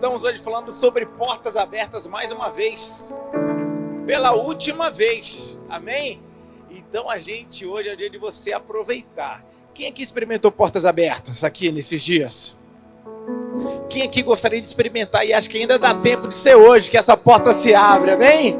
estamos hoje falando sobre portas abertas mais uma vez, pela última vez, amém? Então hoje é o dia de você aproveitar. Quem aqui experimentou portas abertas aqui nesses dias? Quem aqui gostaria de experimentar e acha que ainda dá tempo de ser hoje que essa porta se abre, amém?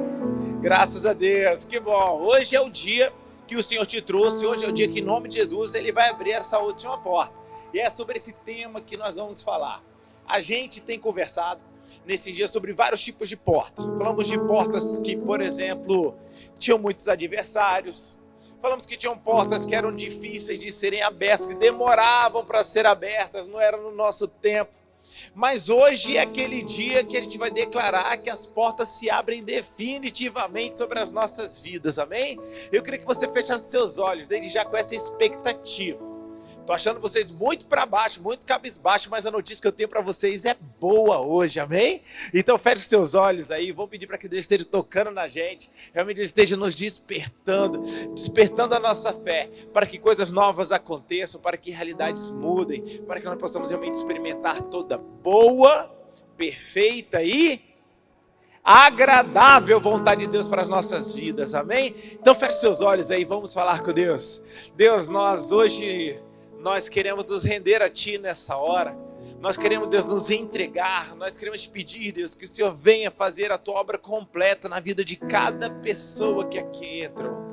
Graças a Deus, que bom. Hoje é o dia que o Senhor te trouxe, hoje é o dia que em nome de Jesus Ele vai abrir essa última porta. E é sobre esse tema que nós vamos falar. A gente tem conversado nesses dias sobre vários tipos de portas. Falamos de portas que, por exemplo, tinham muitos adversários. Falamos que tinham portas que eram difíceis de serem abertas, que demoravam para ser abertas, não era no nosso tempo. Mas hoje é aquele dia que a gente vai declarar que as portas se abrem definitivamente sobre as nossas vidas, amém? Eu queria que você fechasse seus olhos, desde já com essa expectativa. Tô achando vocês muito para baixo, muito cabisbaixo, mas a notícia que eu tenho para vocês é boa hoje, amém? Então feche seus olhos aí, vou pedir para que Deus esteja tocando na gente, realmente Deus esteja nos despertando a nossa fé, para que coisas novas aconteçam, para que realidades mudem, para que nós possamos realmente experimentar toda boa, perfeita e agradável vontade de Deus para as nossas vidas, amém? Então feche seus olhos aí, vamos falar com Deus. Deus, nós queremos nos render a Ti nessa hora. Nós queremos, Deus, nos entregar. Nós queremos pedir, Deus, que o Senhor venha fazer a Tua obra completa na vida de cada pessoa que aqui entra.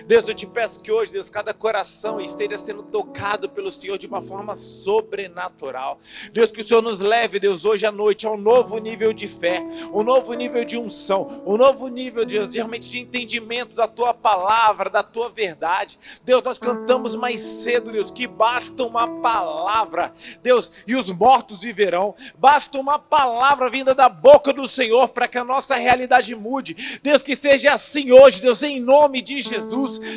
Deus, eu te peço que hoje, Deus, cada coração esteja sendo tocado pelo Senhor de uma forma sobrenatural. Deus, que o Senhor nos leve, Deus, hoje à noite a um novo nível de fé, um novo nível de unção, um novo nível, Deus, realmente de entendimento da Tua palavra, da Tua verdade. Deus, nós cantamos mais cedo, Deus, que basta uma palavra, Deus, e os mortos viverão. Basta uma palavra vinda da boca do Senhor para que a nossa realidade mude. Deus, que seja assim hoje, Deus, em nome de Jesus.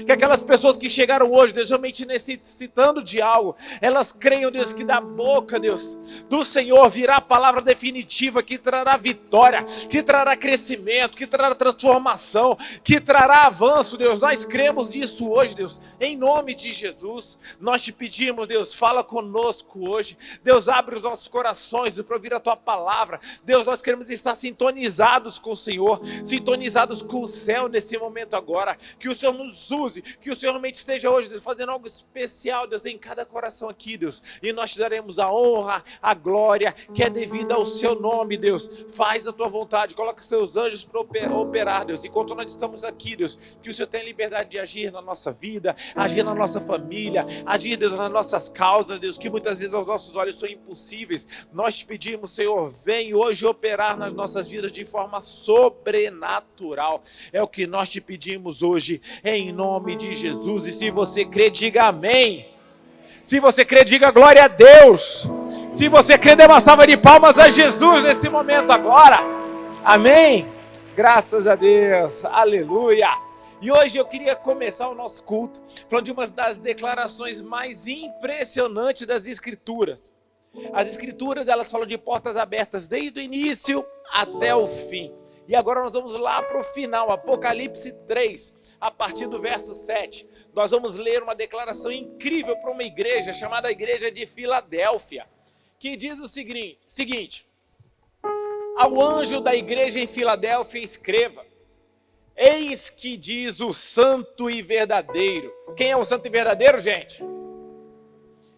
Que aquelas pessoas que chegaram hoje, Deus, realmente necessitando de algo, elas creiam, Deus, que da boca, Deus, do Senhor virá a palavra definitiva que trará vitória, que trará crescimento, que trará transformação, que trará avanço, Deus. Nós cremos nisso hoje, Deus, em nome de Jesus. Nós te pedimos, Deus, fala conosco hoje. Deus, abre os nossos corações para ouvir a Tua palavra. Deus, nós queremos estar sintonizados com o Senhor, sintonizados com o céu nesse momento agora. Que o Senhor nos use, que o Senhor realmente esteja hoje, Deus, fazendo algo especial, Deus, em cada coração aqui, Deus, e nós te daremos a honra, a glória, que é devida ao Seu nome, Deus. Faz a Tua vontade, coloca Seus anjos para operar, Deus, enquanto nós estamos aqui, Deus, que o Senhor tenha liberdade de agir na nossa vida, agir na nossa família, agir, Deus, nas nossas causas, Deus, que muitas vezes aos nossos olhos são impossíveis. Nós te pedimos, Senhor, vem hoje operar nas nossas vidas de forma sobrenatural, é o que nós te pedimos hoje, em nome de Jesus. E se você crê, diga amém. Se você crê, diga glória a Deus. Se você crê, dê uma salva de palmas a Jesus nesse momento agora. Amém. Graças a Deus. Aleluia. E hoje eu queria começar o nosso culto falando de uma das declarações mais impressionantes das Escrituras. As Escrituras, elas falam de portas abertas desde o início até o fim. E agora nós vamos lá para o final, Apocalipse 3. A partir do verso 7, nós vamos ler uma declaração incrível para uma igreja chamada Igreja de Filadélfia, que diz o seguinte: ao anjo da igreja em Filadélfia escreva, eis que diz o santo e verdadeiro. Quem é o santo e verdadeiro, gente?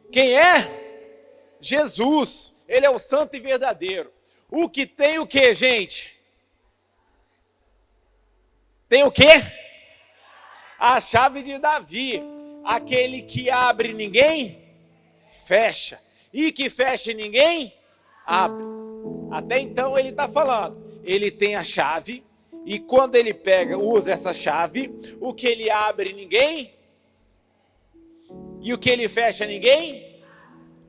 Quem é? Jesus, Ele é o santo e verdadeiro. O que tem o que, gente? Tem o quê? A chave de Davi, aquele que abre ninguém fecha, e que fecha ninguém abre. Até então ele está falando, ele tem a chave, e quando ele usa essa chave, o que ele abre ninguém, e o que ele fecha ninguém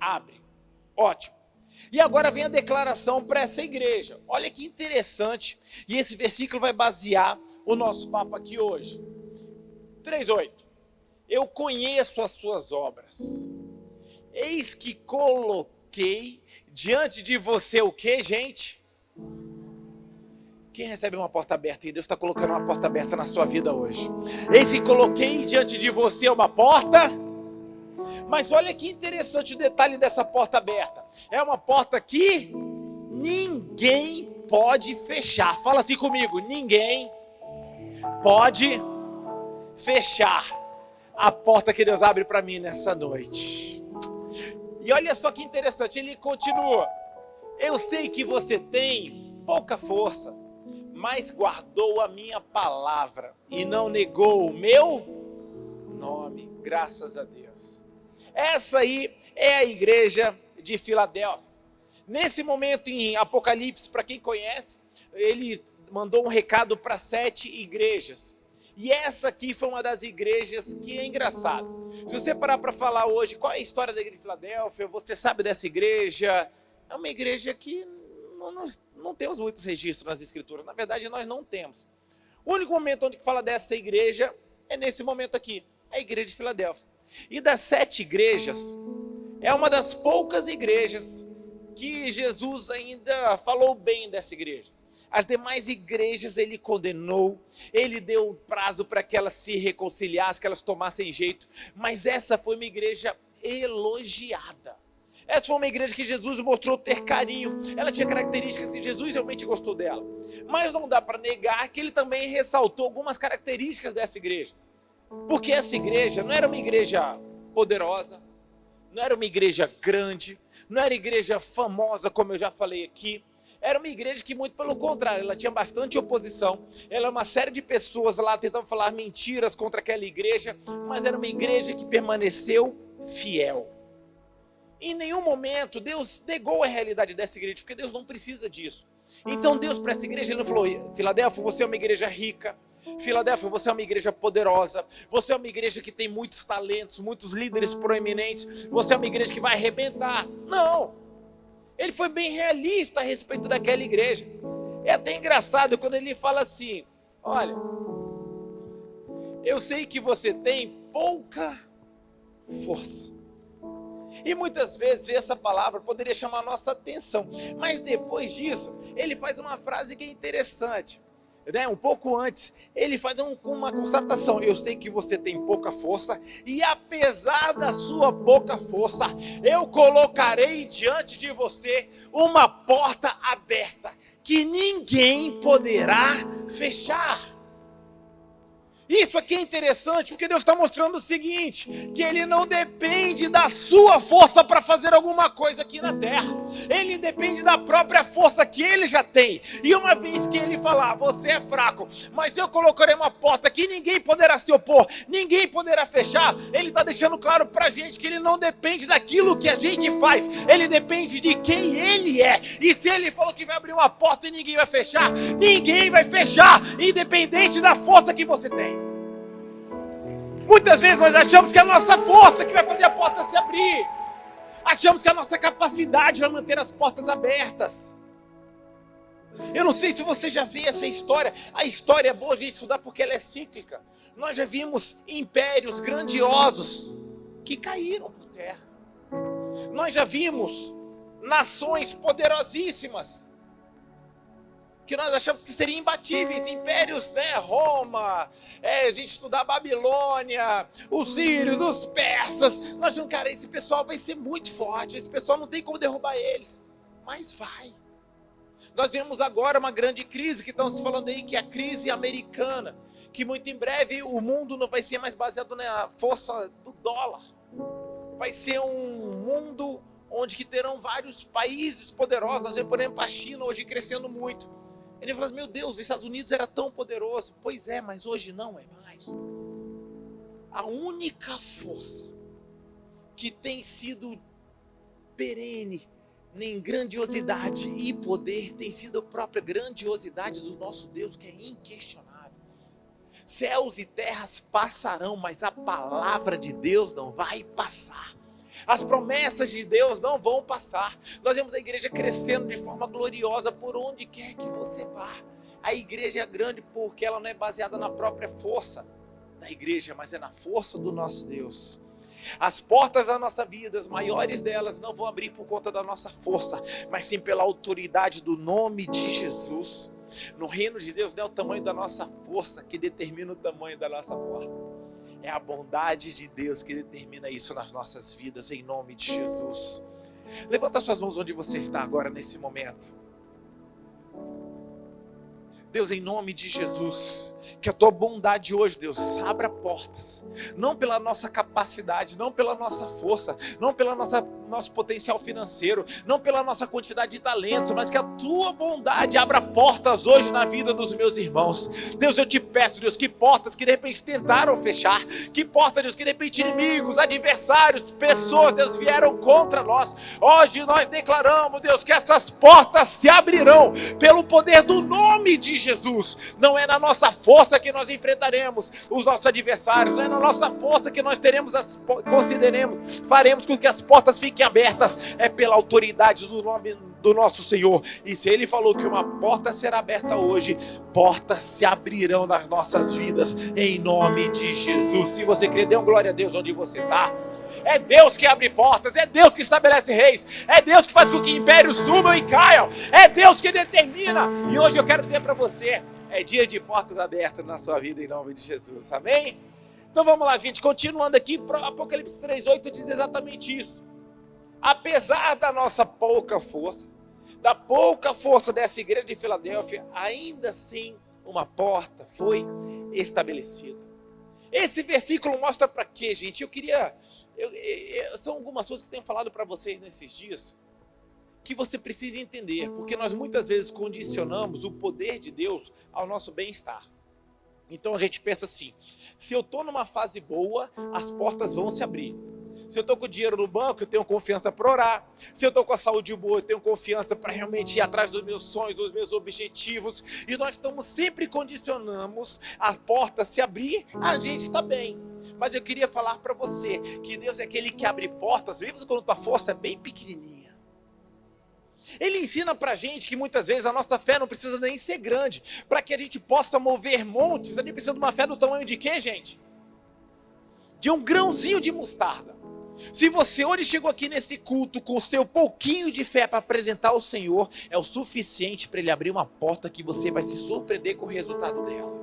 abre. Ótimo. E agora vem a declaração para essa igreja. Olha que interessante, e esse versículo vai basear o nosso papo aqui hoje. 3:8. Eu conheço as suas obras. Eis que coloquei diante de você o que, gente? Quem recebe uma porta aberta? E Deus está colocando uma porta aberta na sua vida hoje. Eis que coloquei diante de você uma porta. Mas olha que interessante o detalhe dessa porta aberta. É uma porta que ninguém pode fechar. Fala assim comigo, ninguém pode fechar a porta que Deus abre para mim nessa noite. E olha só que interessante, ele continua. Eu sei que você tem pouca força, mas guardou a minha palavra e não negou o meu nome. Graças a Deus. Essa aí é a igreja de Filadélfia. Nesse momento em Apocalipse, para quem conhece, ele mandou um recado para 7 igrejas. E essa aqui foi uma das igrejas que é engraçado. Se você parar para falar hoje qual é a história da igreja de Filadélfia, você sabe dessa igreja. É uma igreja que não temos muitos registros nas escrituras. Na verdade, nós não temos. O único momento onde fala dessa igreja é nesse momento aqui. É a igreja de Filadélfia. E das 7 igrejas, é uma das poucas igrejas que Jesus ainda falou bem dessa igreja. As demais igrejas ele condenou, ele deu prazo para que elas se reconciliassem, que elas tomassem jeito, mas essa foi uma igreja elogiada. Essa foi uma igreja que Jesus mostrou ter carinho, ela tinha características que Jesus realmente gostou dela. Mas não dá para negar que ele também ressaltou algumas características dessa igreja. Porque essa igreja não era uma igreja poderosa, não era uma igreja grande, não era igreja famosa, como eu já falei aqui. Era uma igreja que, muito pelo contrário, ela tinha bastante oposição. Ela era uma série de pessoas lá tentando falar mentiras contra aquela igreja, mas era uma igreja que permaneceu fiel. Em nenhum momento Deus negou a realidade dessa igreja, porque Deus não precisa disso. Então Deus para essa igreja ele não falou: Filadélfia, você é uma igreja rica. Filadélfia, você é uma igreja poderosa. Você é uma igreja que tem muitos talentos, muitos líderes proeminentes. Você é uma igreja que vai arrebentar. Não! Ele foi bem realista a respeito daquela igreja. É até engraçado quando ele fala assim: olha, eu sei que você tem pouca força. E muitas vezes essa palavra poderia chamar a nossa atenção. Mas depois disso, ele faz uma frase que é interessante. Um pouco antes, ele faz uma constatação: eu sei que você tem pouca força, e apesar da sua pouca força, eu colocarei diante de você uma porta aberta, que ninguém poderá fechar. Isso aqui é interessante porque Deus está mostrando o seguinte, que Ele não depende da sua força para fazer alguma coisa aqui na terra. Ele depende da própria força que Ele já tem. E uma vez que Ele falar: você é fraco, mas eu colocarei uma porta que ninguém poderá se opor, ninguém poderá fechar, Ele está deixando claro para a gente que Ele não depende daquilo que a gente faz, Ele depende de quem Ele é. E se Ele falou que vai abrir uma porta e ninguém vai fechar, ninguém vai fechar, independente da força que você tem. Muitas vezes nós achamos que é a nossa força que vai fazer a porta se abrir. Achamos que é a nossa capacidade vai manter as portas abertas. Eu não sei se você já viu essa história. A história é boa a gente estudar porque ela é cíclica. Nós já vimos impérios grandiosos que caíram por terra. Nós já vimos nações poderosíssimas que nós achamos que seriam imbatíveis, impérios, Roma, a gente estudar a Babilônia, os sírios, os persas. Nós achamos, cara, esse pessoal vai ser muito forte, esse pessoal não tem como derrubar eles. Mas vai. Nós vemos agora uma grande crise que estão se falando aí, que é a crise americana, que muito em breve o mundo não vai ser mais baseado na força do dólar. Vai ser um mundo onde que terão vários países poderosos. Nós vemos, por exemplo, a China hoje crescendo muito. Ele falou assim: meu Deus, os Estados Unidos era tão poderoso. Pois é, mas hoje não é mais. A única força que tem sido perene em grandiosidade e poder tem sido a própria grandiosidade do nosso Deus, que é inquestionável. Céus e terras passarão, mas a palavra de Deus não vai passar. As promessas de Deus não vão passar. Nós vemos a igreja crescendo de forma gloriosa por onde quer que você vá. A igreja é grande porque ela não é baseada na própria força da igreja, mas é na força do nosso Deus. As portas da nossa vida, as maiores delas, não vão abrir por conta da nossa força, mas sim pela autoridade do nome de Jesus. No reino de Deus não é o tamanho da nossa força que determina o tamanho da nossa porta. É a bondade de Deus que determina isso nas nossas vidas, em nome de Jesus. Levanta suas mãos onde você está agora, nesse momento. Deus, em nome de Jesus, que a tua bondade hoje, Deus, abra portas, não pela nossa capacidade, não pela nossa força, não pelo nosso potencial financeiro, não pela nossa quantidade de talentos, mas que a tua bondade abra portas hoje na vida dos meus irmãos. Deus, eu te peço, Deus, que portas que de repente tentaram fechar, que portas, Deus, que de repente inimigos, adversários, pessoas, Deus, vieram contra nós. Hoje nós declaramos, Deus, que essas portas se abrirão pelo poder do nome de Jesus. Não é na nossa força que nós enfrentaremos os nossos adversários, não é na nossa força que nós faremos com que as portas fiquem abertas, é pela autoridade do nome do nosso Senhor. E se Ele falou que uma porta será aberta hoje, portas se abrirão nas nossas vidas, em nome de Jesus. Se você crê, dê um glória a Deus onde você está. É Deus que abre portas, é Deus que estabelece reis, é Deus que faz com que impérios subam e caiam, é Deus que determina. E hoje eu quero dizer para você, é dia de portas abertas na sua vida, em nome de Jesus, amém? Então vamos lá, gente, continuando aqui, Apocalipse 3:8 diz exatamente isso. Apesar da nossa pouca força, da pouca força dessa igreja de Filadélfia, ainda assim uma porta foi estabelecida. Esse versículo mostra para quê, gente? São algumas coisas que eu tenho falado para vocês nesses dias, que você precisa entender, porque nós muitas vezes condicionamos o poder de Deus ao nosso bem-estar. Então a gente pensa assim, se eu estou numa fase boa, as portas vão se abrir. Se eu estou com o dinheiro no banco, eu tenho confiança para orar. Se eu estou com a saúde boa, eu tenho confiança para realmente ir atrás dos meus sonhos, dos meus objetivos. E nós sempre condicionamos a porta se abrir, a gente está bem. Mas eu queria falar para você que Deus é aquele que abre portas, mesmo quando a tua força é bem pequenininha. Ele ensina pra gente que muitas vezes a nossa fé não precisa nem ser grande. Para que a gente possa mover montes, a gente precisa de uma fé do tamanho de quê, gente? De um grãozinho de mostarda. Se você hoje chegou aqui nesse culto com o seu pouquinho de fé para apresentar ao Senhor, é o suficiente para Ele abrir uma porta que você vai se surpreender com o resultado dela.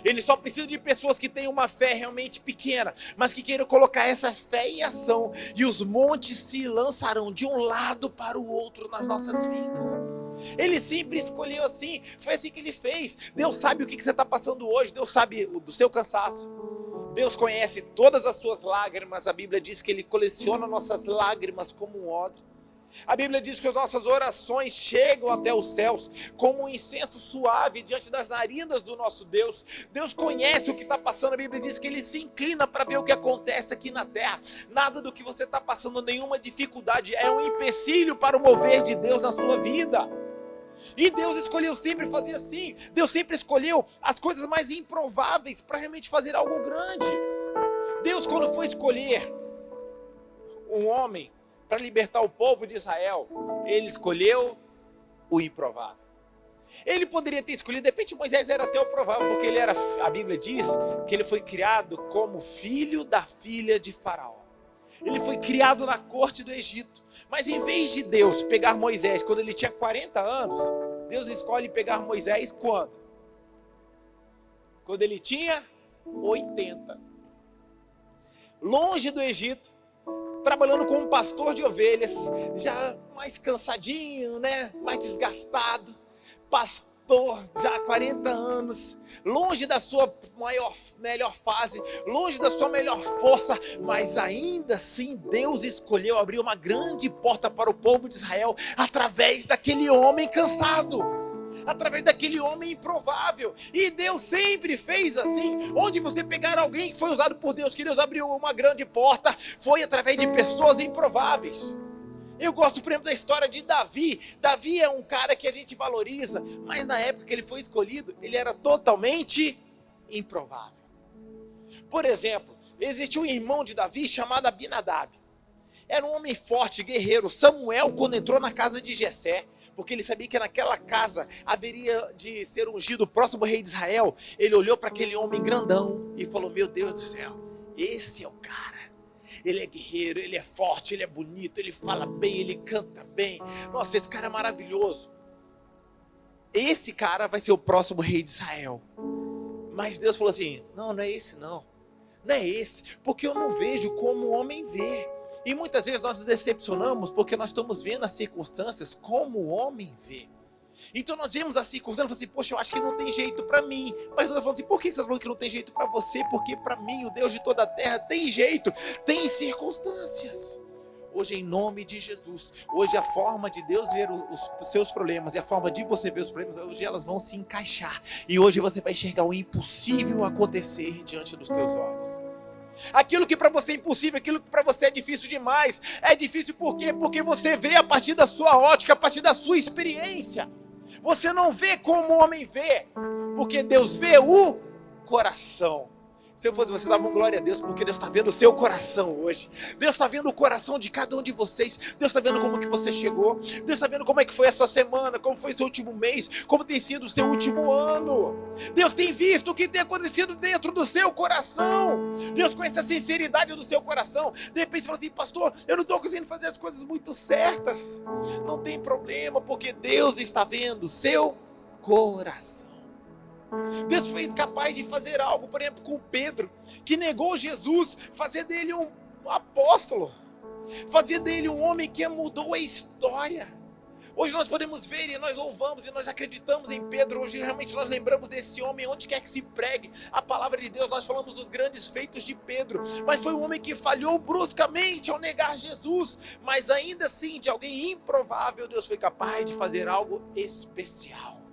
Ele só precisa de pessoas que tenham uma fé realmente pequena, mas que queiram colocar essa fé em ação, e os montes se lançarão de um lado para o outro nas nossas vidas. Ele sempre escolheu assim, foi assim que Ele fez. Deus sabe o que você está passando hoje, Deus sabe do seu cansaço. Deus conhece todas as suas lágrimas. A Bíblia diz que Ele coleciona nossas lágrimas como um odre. A Bíblia diz que as nossas orações chegam até os céus como um incenso suave diante das narinas do nosso Deus. Deus conhece o que está passando. A Bíblia diz que Ele se inclina para ver o que acontece aqui na terra. Nada do que você está passando, nenhuma dificuldade é um empecilho para o mover de Deus na sua vida. E Deus escolheu sempre fazer assim. Deus sempre escolheu as coisas mais improváveis para realmente fazer algo grande. Deus, quando foi escolher um homem para libertar o povo de Israel, Ele escolheu o improvável. Ele poderia ter escolhido, de repente Moisés era até o provável, porque a Bíblia diz que ele foi criado como filho da filha de Faraó. Ele foi criado na corte do Egito. Mas em vez de Deus pegar Moisés quando ele tinha 40 anos, Deus escolhe pegar Moisés quando? Quando ele tinha 80. Longe do Egito, trabalhando como pastor de ovelhas, já mais cansadinho, né? Mais desgastado. Pastor já há 40 anos, longe da sua melhor fase, longe da sua melhor força, mas ainda assim Deus escolheu abrir uma grande porta para o povo de Israel através daquele homem cansado, através daquele homem improvável. E Deus sempre fez assim. Onde você pegar alguém que foi usado por Deus, que Deus abriu uma grande porta, foi através de pessoas improváveis. Eu gosto, por exemplo, da história de Davi. Davi é um cara que a gente valoriza, mas na época que ele foi escolhido, ele era totalmente improvável. Por exemplo, existe um irmão de Davi chamado Abinadab. Era um homem forte, guerreiro. Samuel, quando entrou na casa de Jessé, porque ele sabia que naquela casa haveria de ser ungido o próximo rei de Israel, ele olhou para aquele homem grandão e falou: meu Deus do céu, esse é o cara. Ele é guerreiro, ele é forte, ele é bonito, ele fala bem, ele canta bem. Nossa, esse cara é maravilhoso. Esse cara vai ser o próximo rei de Israel. Mas Deus falou assim: não é esse não. Não é esse, porque eu não vejo como o homem vê. E muitas vezes nós nos decepcionamos porque nós estamos vendo as circunstâncias como o homem vê. Então nós vemos as circunstâncias e falamos assim, poxa, eu acho que não tem jeito para mim. Mas nós falamos assim, por que você está falando que não tem jeito para você? Porque para mim, o Deus de toda a terra, tem jeito, tem circunstâncias. Hoje, em nome de Jesus, hoje a forma de Deus ver os seus problemas e a forma de você ver os problemas, hoje elas vão se encaixar. E hoje você vai enxergar o impossível acontecer diante dos teus olhos. Aquilo que para você é impossível, aquilo que para você é difícil demais. É difícil por quê? Porque você vê a partir da sua ótica, a partir da sua experiência. Você não vê como o homem vê, porque Deus vê o coração. Se eu fosse você, dava glória a Deus, porque Deus está vendo o seu coração hoje. Deus está vendo o coração de cada um de vocês. Deus está vendo como que você chegou. Deus está vendo como é que foi a sua semana, como foi o seu último mês, como tem sido o seu último ano. Deus tem visto o que tem acontecido dentro do seu coração. Deus conhece a sinceridade do seu coração. De repente você fala assim, pastor, eu não estou conseguindo fazer as coisas muito certas. Não tem problema, porque Deus está vendo o seu coração. Deus foi capaz de fazer algo, por exemplo, com Pedro, que negou Jesus, fazer dele um apóstolo, fazer dele um homem que mudou a história. Hoje nós podemos ver e nós louvamos e nós acreditamos em Pedro. Hoje realmente nós lembramos desse homem, onde quer que se pregue a palavra de Deus, nós falamos dos grandes feitos de Pedro, mas foi um homem que falhou bruscamente ao negar Jesus, mas ainda assim, de alguém improvável, Deus foi capaz de fazer algo especial.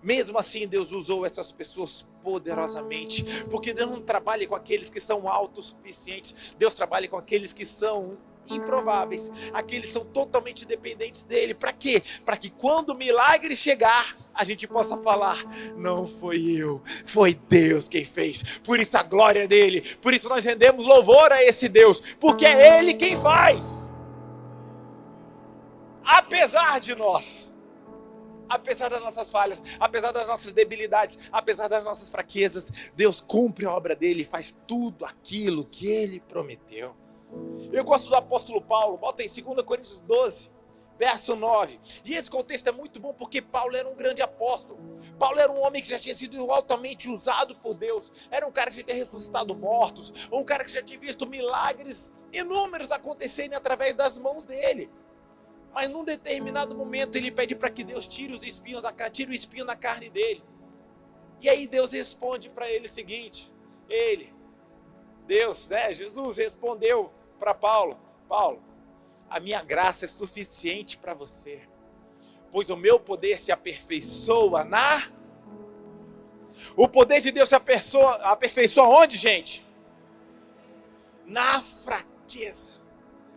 Mesmo assim, Deus usou essas pessoas poderosamente, porque Deus não trabalha com aqueles que são autossuficientes, Deus trabalha com aqueles que são improváveis, aqueles que são totalmente dependentes dele. Para quê? Para que quando o milagre chegar, a gente possa falar, não foi eu, foi Deus quem fez. Por isso a glória é dele, por isso nós rendemos louvor a esse Deus, porque é ele quem faz. Apesar de nós, apesar das nossas falhas, apesar das nossas debilidades, apesar das nossas fraquezas, Deus cumpre a obra dele e faz tudo aquilo que ele prometeu. Eu gosto do apóstolo Paulo, bota em 2 Coríntios 12, verso 9. E esse contexto é muito bom porque Paulo era um grande apóstolo. Paulo era um homem que já tinha sido altamente usado por Deus. Era um cara que já tinha ressuscitado mortos, um cara que já tinha visto milagres inúmeros acontecerem através das mãos dele. Mas num determinado momento ele pede para que Deus tire os espinhos tire o espinho da carne dele. E aí Deus responde para ele o seguinte, Jesus respondeu para Paulo, a minha graça é suficiente para você, pois o meu poder se aperfeiçoa O poder de Deus se aperfeiçoa onde, gente? Na fraqueza.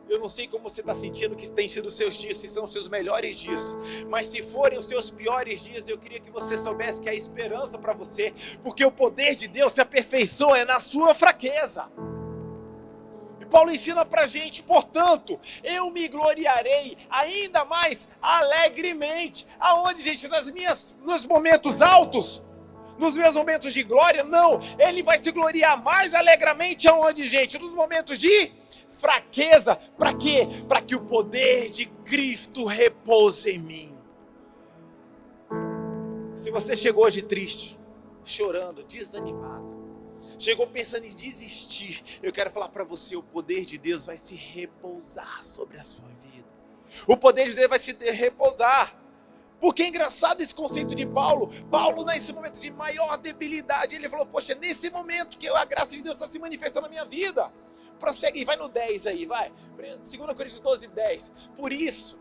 Eu não sei como você está sentindo que tem sido os seus dias, se são os seus melhores dias. Mas se forem os seus piores dias, eu queria que você soubesse que há esperança para você. Porque o poder de Deus se aperfeiçoa na sua fraqueza. E Paulo ensina para a gente, portanto, eu me gloriarei ainda mais alegremente. Aonde, gente? Nos momentos altos? Nos meus momentos de glória? Não. Ele vai se gloriar mais alegremente aonde, gente? Nos momentos de fraqueza. Para quê? Para que o poder de Cristo repouse em mim. Se você chegou hoje triste, chorando, desanimado, chegou pensando em desistir, eu quero falar para você, o poder de Deus vai se repousar sobre a sua vida. O poder de Deus vai se repousar. Porque é engraçado esse conceito de Paulo. Paulo, nesse momento de maior debilidade, ele falou, poxa, nesse momento que a graça de Deus está se manifestando na minha vida. Prossegue, vai no 10 aí, vai. 2 Coríntios 12, 10. Por isso,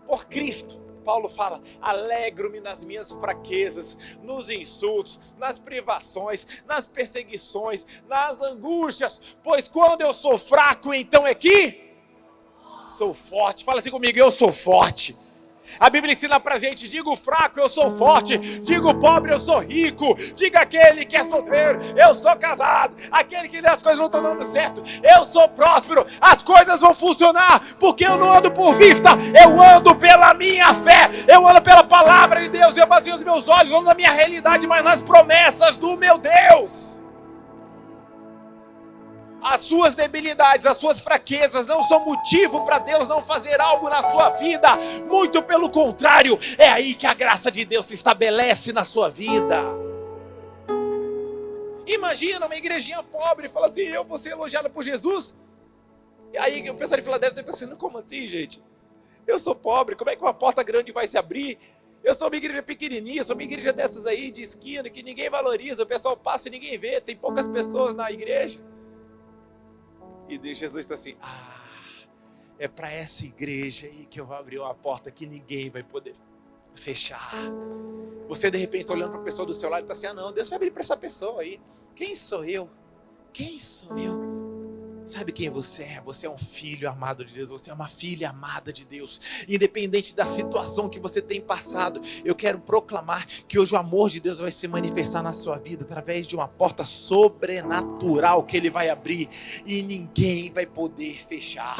por Cristo, Paulo fala, alegro-me nas minhas fraquezas, nos insultos, nas privações, nas perseguições, nas angústias, pois quando eu sou fraco, então é que sou forte. Fala assim comigo, eu sou forte. A Bíblia ensina pra gente, diga o fraco, eu sou forte, diga o pobre, eu sou rico, diga aquele que é solteiro, eu sou casado, aquele que as coisas não estão dando certo, eu sou próspero, as coisas vão funcionar, porque eu não ando por vista, eu ando pela minha fé, eu ando pela palavra de Deus, eu baseio os meus olhos, não na minha realidade, mas nas promessas do meu Deus. As suas debilidades, as suas fraquezas não são motivo para Deus não fazer algo na sua vida. Muito pelo contrário, é aí que a graça de Deus se estabelece na sua vida. Imagina uma igrejinha pobre, fala assim, eu vou ser elogiado por Jesus. E aí o pessoal de Filadélfia está pensando, como assim, gente? Eu sou pobre, como é que uma porta grande vai se abrir? Eu sou uma igreja pequenininha, sou uma igreja dessas aí de esquina que ninguém valoriza, o pessoal passa e ninguém vê, tem poucas pessoas na igreja. E Jesus está assim, é para essa igreja aí que eu vou abrir uma porta que ninguém vai poder fechar. Você de repente está olhando para a pessoa do seu lado e está assim, não, Deus vai abrir para essa pessoa aí. Quem sou eu? Quem sou eu? Sabe quem você é? Você é um filho amado de Deus, você é uma filha amada de Deus. Independente da situação que você tem passado, eu quero proclamar que hoje o amor de Deus vai se manifestar na sua vida através de uma porta sobrenatural que Ele vai abrir e ninguém vai poder fechar.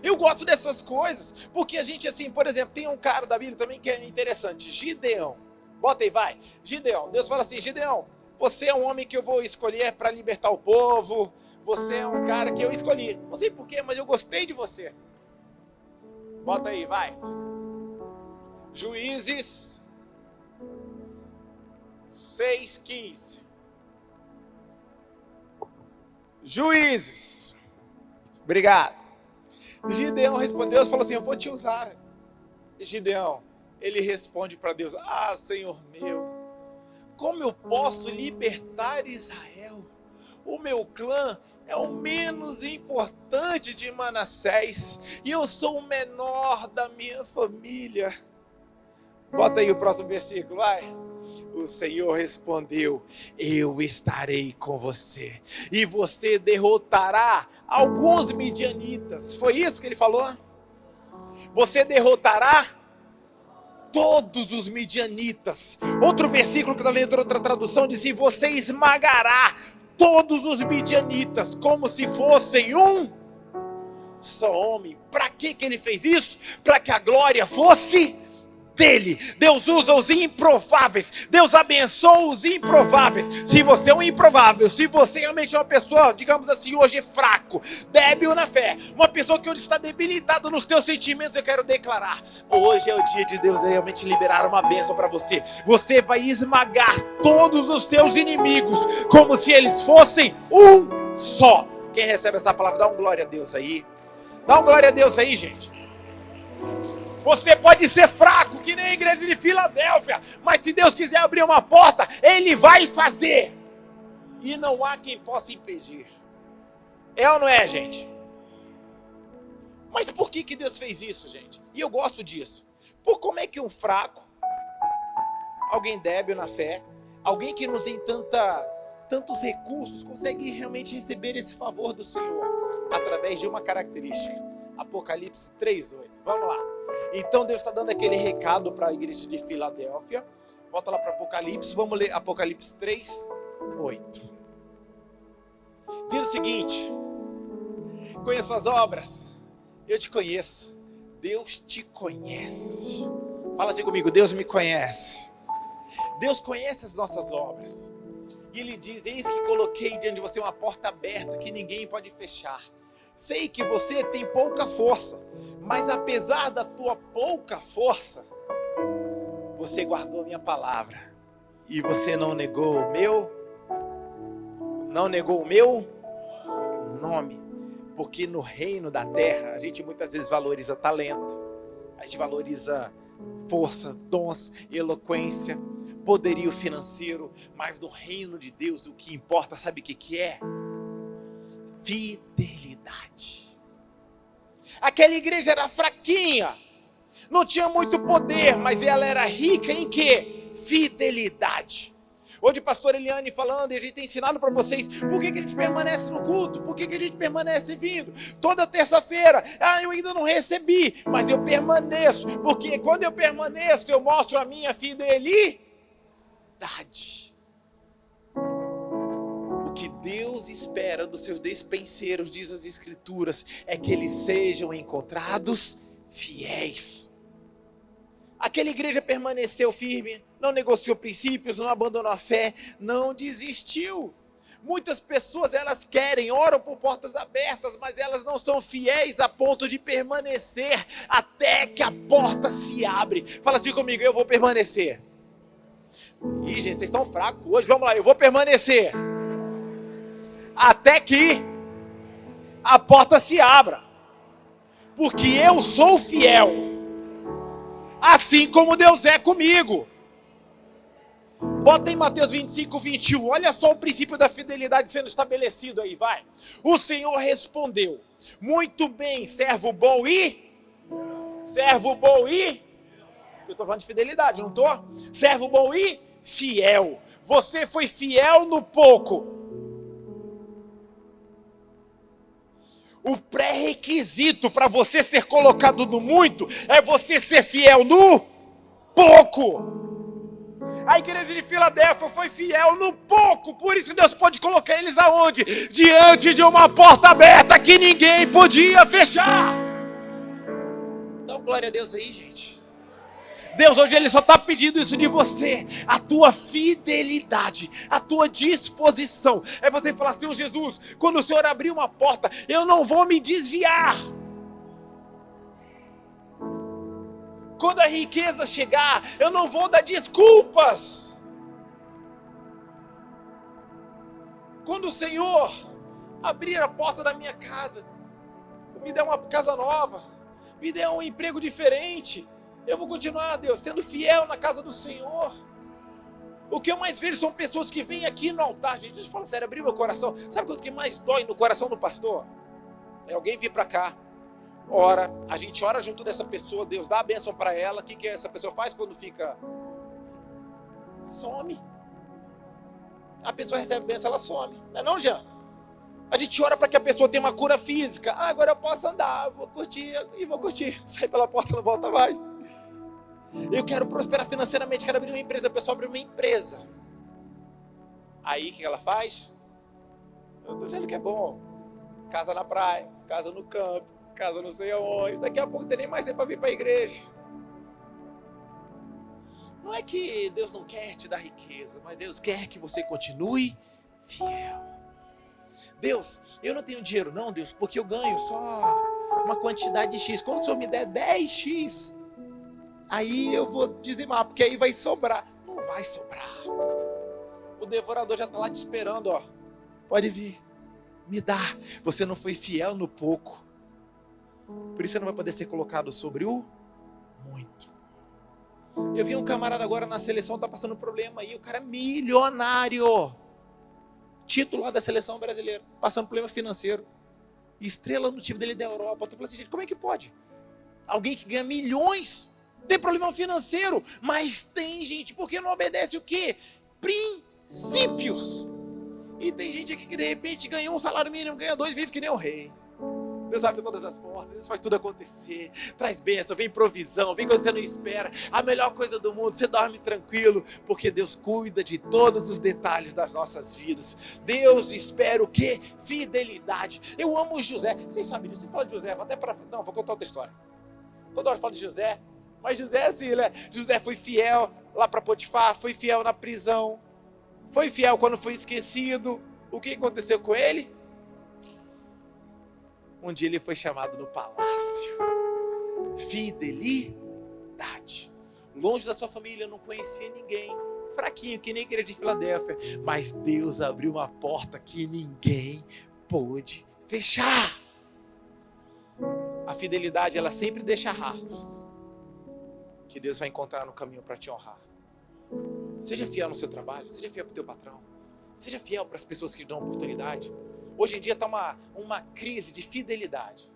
Eu gosto dessas coisas, porque a gente assim, por exemplo, tem um cara da Bíblia também que é interessante, Gideão. Bota aí, vai. Gideão, Deus fala assim, Gideão, você é um homem que eu vou escolher para libertar o povo. Você é um cara que eu escolhi. Não sei porquê, mas eu gostei de você. Bota aí, vai. Juízes 6:15. Juízes. Obrigado. Gideão respondeu, falou assim, eu vou te usar. Gideão, ele responde para Deus, Senhor meu, como eu posso libertar Israel? O meu clã é o menos importante de Manassés e eu sou o menor da minha família. Bota aí o próximo versículo, vai. O Senhor respondeu, eu estarei com você e você derrotará alguns midianitas. Foi isso que ele falou? Você derrotará todos os midianitas. Outro versículo que está lendo outra tradução diz assim, você esmagará todos os midianitas como se fossem um só homem. Para que ele fez isso? Para que a glória fosse dele. Deus usa os improváveis. Deus abençoa os improváveis. Se você é um improvável, se você realmente é uma pessoa, digamos assim, hoje fraco, débil na fé, uma pessoa que hoje está debilitada nos teus sentimentos, eu quero declarar, hoje é o dia de Deus realmente liberar uma bênção para você. Você vai esmagar todos os seus inimigos como se eles fossem um só. Quem recebe essa palavra, dá um glória a Deus aí. Dá um glória a Deus aí, gente. Você pode ser fraco, que nem a igreja de Filadélfia, mas se Deus quiser abrir uma porta, Ele vai fazer. E não há quem possa impedir. É ou não é, gente? Mas por que Deus fez isso, gente? E eu gosto disso. Por como é que um fraco, alguém débil na fé, alguém que não tem tantos recursos, consegue realmente receber esse favor do Senhor? Através de uma característica. Apocalipse 3:8. Vamos lá. Então Deus está dando aquele recado para a igreja de Filadélfia. Volta lá para Apocalipse. Vamos ler Apocalipse 3:8. Diz o seguinte: conheço as obras. Eu te conheço. Deus te conhece. Fala assim comigo, Deus me conhece. Deus conhece as nossas obras. E Ele diz, eis que coloquei diante de você uma porta aberta que ninguém pode fechar. Sei que você tem pouca força, mas apesar da tua pouca força, você guardou a minha palavra. E você não negou o meu nome. Porque no reino da terra, a gente muitas vezes valoriza talento, a gente valoriza força, dons, eloquência, poderio financeiro, mas no reino de Deus o que importa, sabe o que é? Fidelidade. Aquela igreja era fraquinha, não tinha muito poder, mas ela era rica em quê? Fidelidade. Hoje o pastor Eliane falando, e a gente tem ensinado para vocês, por que a gente permanece no culto, por que a gente permanece vindo, toda terça-feira, eu ainda não recebi, mas eu permaneço, porque quando eu permaneço, eu mostro a minha fidelidade. O que Deus espera dos seus despenseiros, diz as Escrituras, é que eles sejam encontrados fiéis. Aquela igreja permaneceu firme, não negociou princípios, não abandonou a fé, não desistiu. Muitas pessoas, elas querem, oram por portas abertas, mas elas não são fiéis a ponto de permanecer até que a porta se abre. Fala assim comigo, eu vou permanecer. Ih, gente, vocês estão fracos hoje, vamos lá, eu vou permanecer até que a porta se abra, porque eu sou fiel assim como Deus é comigo. Bota em Mateus 25, 21. Olha só o princípio da fidelidade sendo estabelecido aí, vai. O Senhor respondeu: muito bem, servo bom e... Eu estou falando de fidelidade, não estou? Servo bom e fiel. Você foi fiel no pouco. O pré-requisito para você ser colocado no muito é você ser fiel no pouco. A igreja de Filadélfia foi fiel no pouco, por isso Deus pode colocar eles aonde? Diante de uma porta aberta que ninguém podia fechar. Dá glória a Deus aí, gente. Deus hoje Ele só está pedindo isso de você, a tua fidelidade, a tua disposição. É você falar, Senhor Jesus, quando o Senhor abrir uma porta, eu não vou me desviar. Quando a riqueza chegar, eu não vou dar desculpas. Quando o Senhor abrir a porta da minha casa, me der uma casa nova, me der um emprego diferente, eu vou continuar, Deus, sendo fiel na casa do Senhor. O que eu mais vejo são pessoas que vêm aqui no altar, gente, deixa eu falar sério, abrir meu coração. Sabe o que mais dói no coração do pastor? É alguém vir para cá, ora, a gente ora junto dessa pessoa, Deus dá a bênção para ela. O que essa pessoa faz quando fica? Some. A pessoa recebe a bênção, ela some. Não é não, Jean? A gente ora para que a pessoa tenha uma cura física. Ah, agora eu posso andar, vou curtir e vou curtir. Sai pela porta e não volta mais. Eu quero prosperar financeiramente, quero abrir uma empresa. A pessoa abre uma empresa. Aí o que ela faz? Eu estou dizendo que é bom. Casa na praia, casa no campo, casa não sei aonde. Daqui a pouco não tem nem mais tempo para vir para a igreja. Não é que Deus não quer te dar riqueza, mas Deus quer que você continue fiel. Deus, eu não tenho dinheiro não, Deus, porque eu ganho só uma quantidade de X. Quando o Senhor me der 10X, aí eu vou dizimar, porque aí vai sobrar. Não vai sobrar. O devorador já está lá te esperando, ó. Pode vir, me dá. Você não foi fiel no pouco. Por isso você não vai poder ser colocado sobre o muito. Eu vi um camarada agora na seleção, tá passando um problema aí. O cara é milionário. Titular da seleção brasileira, passando problema financeiro, estrela no time dele da Europa. Eu falei assim, gente, como é que pode? Alguém que ganha milhões tem problema financeiro, mas tem gente, porque não obedece o quê? Princípios. E tem gente aqui que de repente ganhou um salário mínimo, ganha 2, vive que nem o rei. Deus abre todas as portas, Deus faz tudo acontecer, traz bênção, vem provisão, vem coisa que você não espera. A melhor coisa do mundo, você dorme tranquilo, porque Deus cuida de todos os detalhes das nossas vidas. Deus espera o quê? Fidelidade. Eu amo José, vocês sabem disso, você fala de José, vou contar outra história. Toda hora eu falo de José, mas José é assim, né? José foi fiel lá para Potifar, foi fiel na prisão, foi fiel quando foi esquecido. O que aconteceu com ele? Um dia ele foi chamado no palácio. Fidelidade. Longe da sua família, não conhecia ninguém. Fraquinho, que nem a igreja de Filadélfia. Mas Deus abriu uma porta que ninguém pôde fechar. A fidelidade, ela sempre deixa rastros que Deus vai encontrar no caminho para te honrar. Seja fiel no seu trabalho, seja fiel para o teu patrão. Seja fiel para as pessoas que te dão oportunidade. Hoje em dia está uma crise de fidelidade.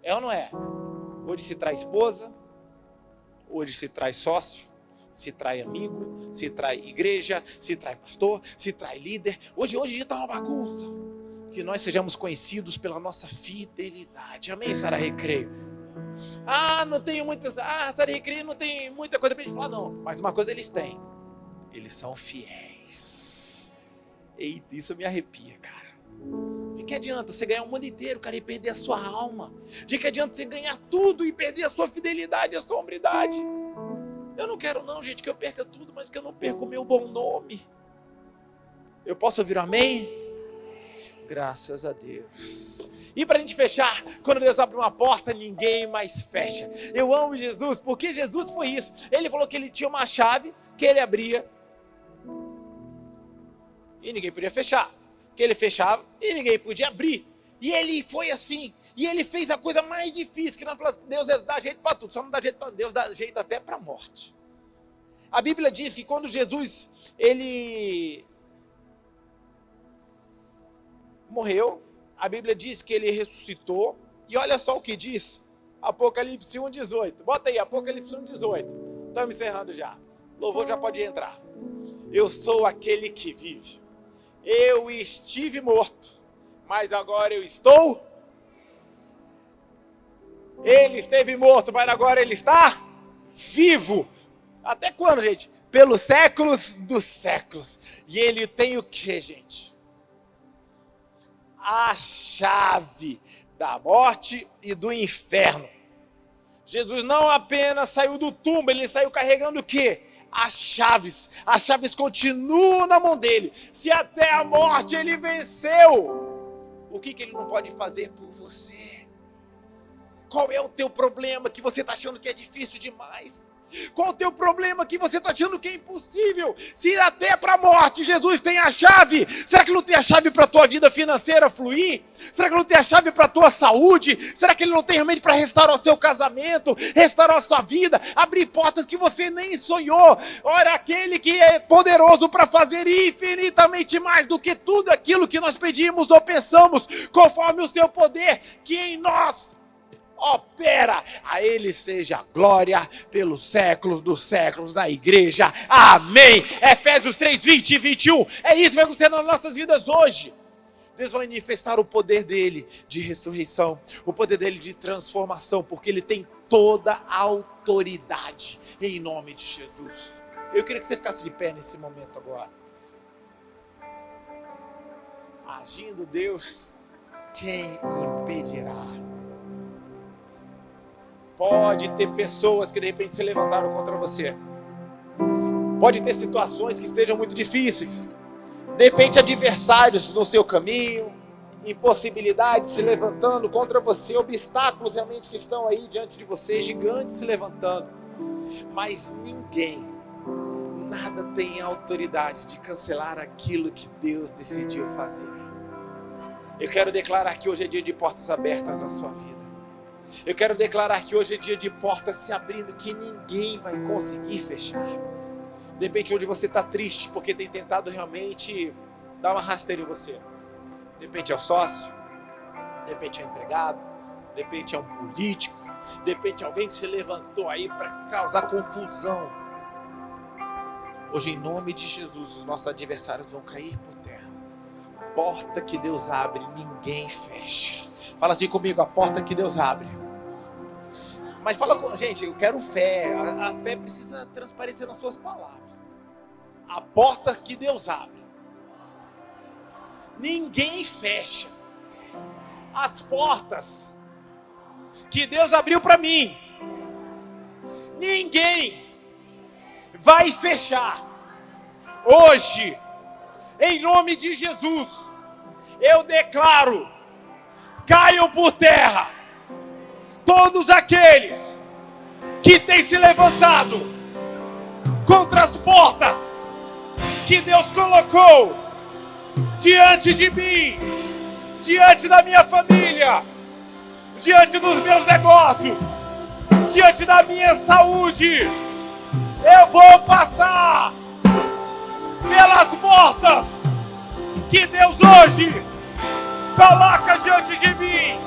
É ou não é? Hoje se trai esposa, hoje se trai sócio, se trai amigo, se trai igreja, se trai pastor, se trai líder. Hoje em dia está uma bagunça. Que nós sejamos conhecidos pela nossa fidelidade. Amém, Sara Recreio? Não tenho muitas... Sara Recreio não tem muita coisa para a gente falar, não. Mas uma coisa eles têm. Eles são fiéis. Eita, isso me arrepia, cara. De que adianta você ganhar o mundo inteiro, cara, e perder a sua alma? De que adianta você ganhar tudo e perder a sua fidelidade, a sua hombridade? Eu não quero não, gente, que eu perca tudo, mas que eu não perca o meu bom nome. Eu posso ouvir um amém? Graças a Deus. E para a gente fechar, quando Deus abre uma porta, ninguém mais fecha. Eu amo Jesus, porque Jesus foi isso. Ele falou que ele tinha uma chave, que ele abria, e ninguém podia fechar. Que ele fechava e ninguém podia abrir. E ele foi assim. E ele fez a coisa mais difícil, que nós falamos, Deus dá jeito para tudo, só não dá jeito para Deus, dá jeito até para a morte. A Bíblia diz que quando Jesus, ele morreu, a Bíblia diz que ele ressuscitou, e olha só o que diz, Apocalipse 1:18, bota aí, Apocalipse 1:18, estamos encerrando já, louvor já pode entrar. Eu sou aquele que vive, eu estive morto, mas agora eu estou. Ele esteve morto, mas agora ele está vivo. Até quando, gente? Pelos séculos dos séculos. E ele tem o que, gente? A chave da morte e do inferno. Jesus não apenas saiu do túmulo, ele saiu carregando o quê? As chaves. As chaves continuam na mão dele. Se até a morte ele venceu, o que ele não pode fazer por você? Qual é o teu problema que você está achando que é difícil demais? Qual o teu problema que você está achando que é impossível? Se até para a morte Jesus tem a chave, será que ele não tem a chave para a tua vida financeira fluir? Será que ele não tem a chave para a tua saúde? Será que ele não tem realmente para restaurar o seu casamento, restaurar a sua vida, abrir portas que você nem sonhou? Ora, aquele que é poderoso para fazer infinitamente mais do que tudo aquilo que nós pedimos ou pensamos, conforme o seu poder que em nós opera, a ele seja glória pelos séculos dos séculos na igreja, amém. Efésios 3, 20 e 21, é isso que vai acontecer nas nossas vidas hoje. Deus vai manifestar o poder dele de ressurreição, o poder dele de transformação, porque ele tem toda a autoridade, em nome de Jesus. Eu queria que você ficasse de pé nesse momento agora. Agindo Deus, quem impedirá? Pode ter pessoas que de repente se levantaram contra você. Pode ter situações que estejam muito difíceis. De repente adversários no seu caminho, impossibilidades se levantando contra você, obstáculos realmente que estão aí diante de você, gigantes se levantando. Mas ninguém, nada tem autoridade de cancelar aquilo que Deus decidiu fazer. Eu quero declarar que hoje é dia de portas abertas na sua vida. Eu quero declarar que hoje é dia de portas se abrindo que ninguém vai conseguir fechar. De repente onde você está triste porque tem tentado realmente dar uma rasteira em você. De repente é o sócio, de repente é o empregado, de repente é um político, de repente é alguém que se levantou aí para causar confusão. Hoje em nome de Jesus os nossos adversários vão cair por terra. Porta que Deus abre, ninguém fecha. Fala assim comigo, a porta que Deus abre. Mas fala com gente, eu quero fé. A fé precisa transparecer nas suas palavras. A porta que Deus abre, ninguém fecha. As portas que Deus abriu para mim, ninguém vai fechar. Hoje, em nome de Jesus, eu declaro: caiam por terra todos aqueles que têm se levantado contra as portas que Deus colocou diante de mim, diante da minha família, diante dos meus negócios, diante da minha saúde. Eu vou passar pelas portas que Deus hoje coloca diante de mim,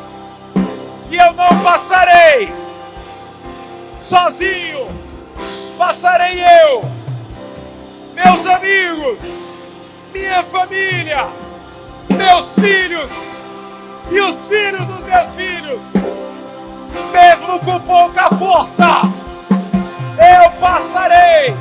e eu não passarei sozinho, passarei eu, meus amigos, minha família, meus filhos e os filhos dos meus filhos. Mesmo com pouca força, eu passarei,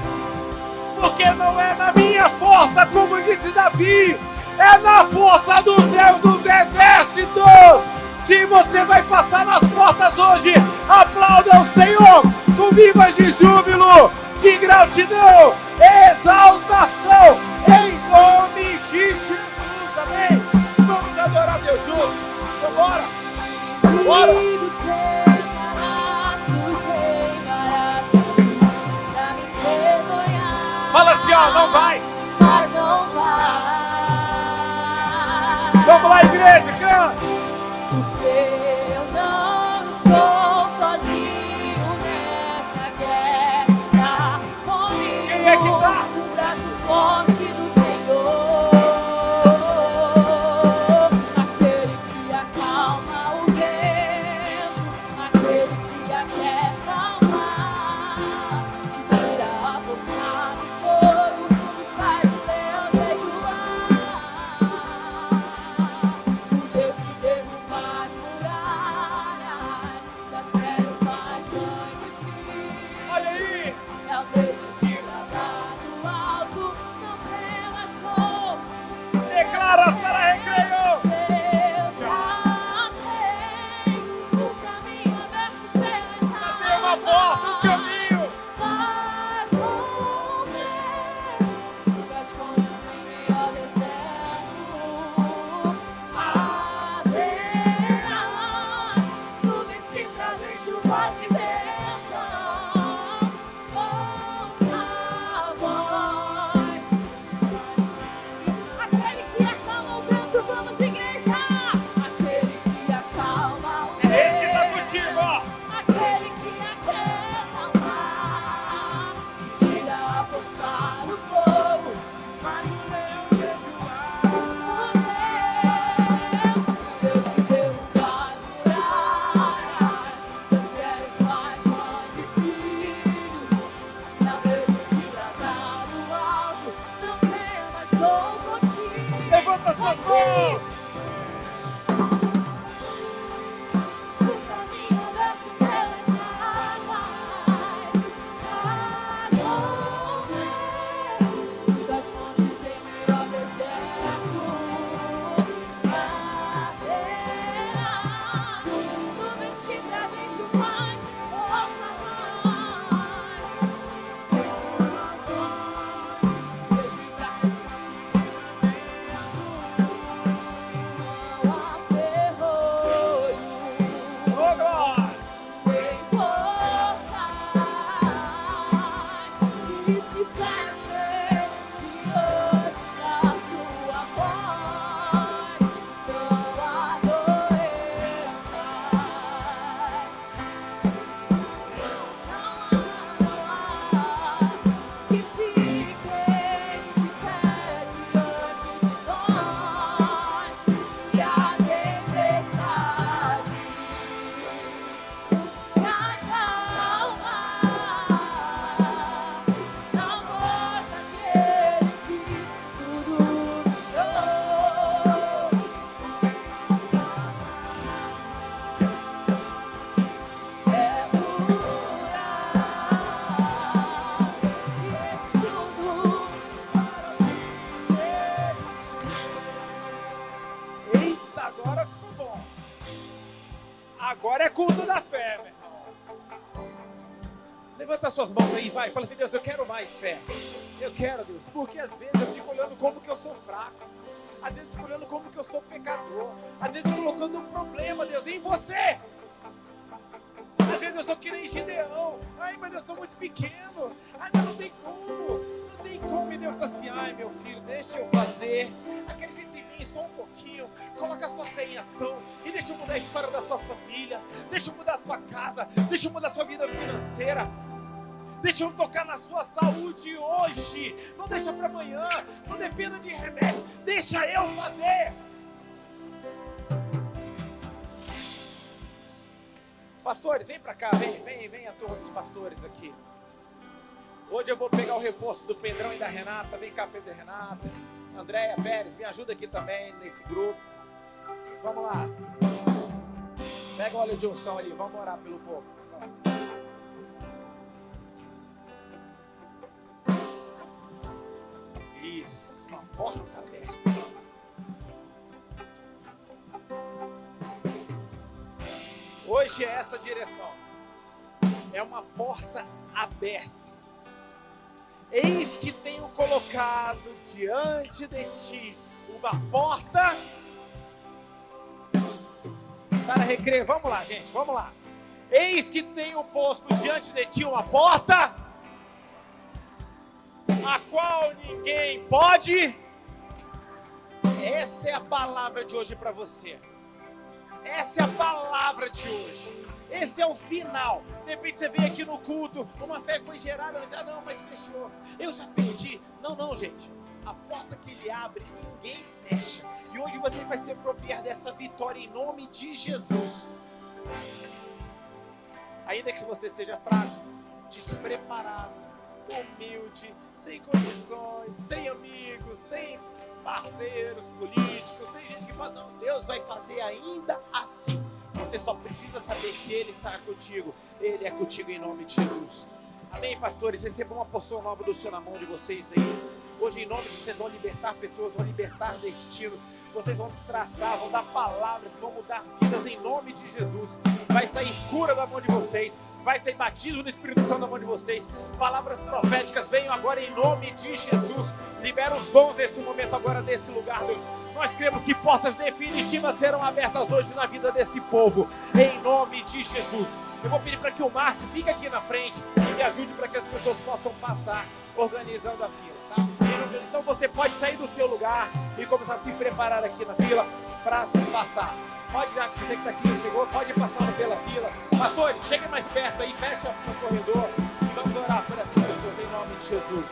porque não é na minha força, como disse Davi, é na força do Deus dos exércitos. Se você vai passar nas portas hoje, aplauda o Senhor com vivas de júbilo, de gratidão, exaltação, em nome de Jesus, amém? Vamos adorar Deus juntos, vambora, bora! Fala assim, ó, não vai! Mas não vai! Vamos lá, igreja, canta! ao mesmo que lá no alto, não temas, sou. Declara, Sara Recreio. Deus já tem o caminho aberto pelas águas. Tem uma porta, um caminho. Faz romper das fontes em meio ao deserto. Haverá nuvens que trazem chuvas de bênçãos. Ouça a voz. Aquele que acalma o vento, vamos igreja. Aquele que acalma o É esse que tá vento. contigo, ó. Aquele que aquieta o mar, que tira a força do fogo, mas o leão jejuar. O Deus que derruba as muralhas, transfere e faz voz de filho. Na mesma que bradar no alto, não temas, sou contigo. Levanta as tuas mãos. O caminho aberto pelas águas, faz romper das fontes em meio ao deserto. Haverá nuvens que trazem chuvas, ouça a voz. Deixe trás não há ferrolho. Ô, glória. Tem portas que se fechem diante da sua voz. Não há doença, não há que fiquem de pé diante de nós. E a tempestade se acalma na voz daquele que tudo criou. É pura e escudo Eita, agora ficou bom. Agora é culto da fé, meu irmão. Levanta suas mãos aí, vai. Fala assim, Deus, eu quero mais fé. Eu quero, Deus. Porque às vezes eu fico olhando como que eu sou fraco. Às vezes eu fico olhando como que eu sou pecador. Às vezes colocando um problema, Deus, em você. Às vezes eu sou que nem Gideão. Ai, mas eu sou muito pequeno. Ai, mas não tem como. Não tem como. E Deus está assim, ai, meu filho, deixa eu fazer. Acredita em mim só um pouquinho. Coloca a sua fé em ação. E deixa eu mudar a história da sua família. Deixa eu mudar a sua casa. Deixa eu mudar a sua vida financeira. Deixa eu tocar na sua saúde hoje. Não deixa para amanhã. Não dependa de remédio. Deixa eu fazer. Pastores, vem pra cá, vem a turma dos pastores aqui. Hoje eu vou pegar o reforço do Pedrão e da Renata. Vem cá, Pedro e Renata. Andréia Pérez, me ajuda aqui também nesse grupo. Vamos lá. Pega o óleo de unção ali, vamos orar pelo povo. Isso, uma porta aberta. Hoje é essa direção. É uma porta aberta. Eis que tenho colocado diante de ti uma porta. Sara Recreio, vamos lá, gente, vamos lá. Eis que tenho posto diante de ti uma porta, a qual ninguém pode. Essa é a palavra de hoje para você. Essa é a palavra de hoje. Esse é o final. De repente você veio aqui no culto, uma fé foi gerada, mas não, mas fechou. Eu já perdi. Não, gente. A porta que ele abre, ninguém fecha. E hoje você vai se apropriar dessa vitória em nome de Jesus. Ainda que você seja fraco, despreparado, humilde, sem condições, sem amigos, sem parceiros políticos, sem gente que fala, não, Deus vai fazer ainda assim. Você só precisa saber que Ele está contigo. Ele é contigo em nome de Jesus. Amém, pastores? Recebam uma porção nova do Senhor na mão de vocês aí. Hoje, em nome de vocês, vão libertar pessoas, vão libertar destinos. Vocês vão traçar, vão dar palavras, vão mudar vidas em nome de Jesus. Vai sair cura da mão de vocês. Vai sair batismo no Espírito Santo da mão de vocês. Palavras proféticas venham agora em nome de Jesus. Libera os dons nesse momento agora, nesse lugar, Deus. Nós cremos que portas definitivas serão abertas hoje na vida desse povo. Em nome de Jesus. Eu vou pedir para que o Márcio fique aqui na frente e me ajude para que as pessoas possam passar organizando a fila, tá? Então você pode sair do seu lugar e começar a se preparar aqui na fila para se passar. Pode, já que você que está aqui não chegou, pode ir passando pela fila. Pastores, cheguem mais perto aí, fecha o corredor e vamos orar por essas pessoas em nome de Jesus.